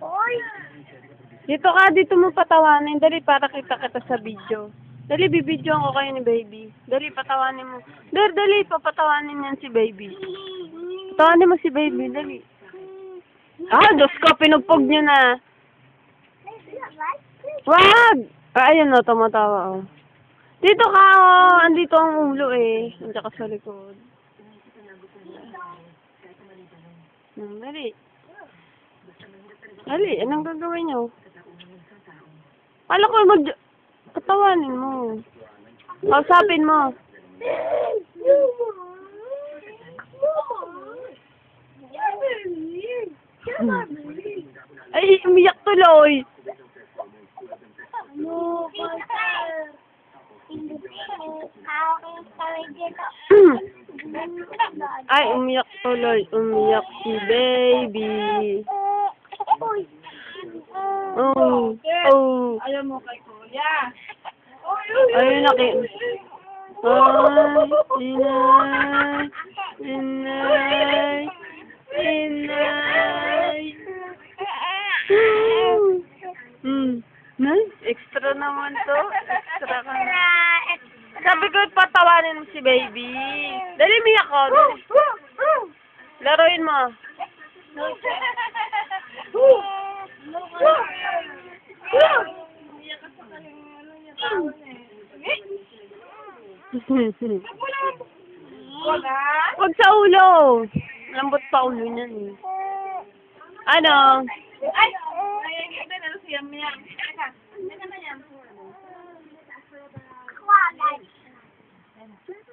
Oy! Dito mo patawanin. Dali, para kita sa video. Dali, bibidyoan ko kayo ni baby. Dali, patawanin mo. Dali, papatawanin yan si baby. Patawanin mo si baby, dali. Diyos ko, pinugpog nyo na. Wag! Ayun na, tumatawa, oh. Dito ka, oh. Andito ang ulo, eh. Andiyan ka sa likod. Dali. Dali, anong gagawin nyo? Kala ko patawanin mo. Kausapin mo. Ay, umiyak tuloy. Ay, umiyak tuloy. Umiyak si baby. Oh. Ayaw mo kay Kuya. Ayun na kayo. Inay. Nice. Extra naman to. Extra ka na. Sabi ko, patawanin mo si baby. Dali, miyak ko. Laruin mo. Huwag sa ulo. Lambot pa ulo niyan eh. Ano? Ay! Ano siya? Teka.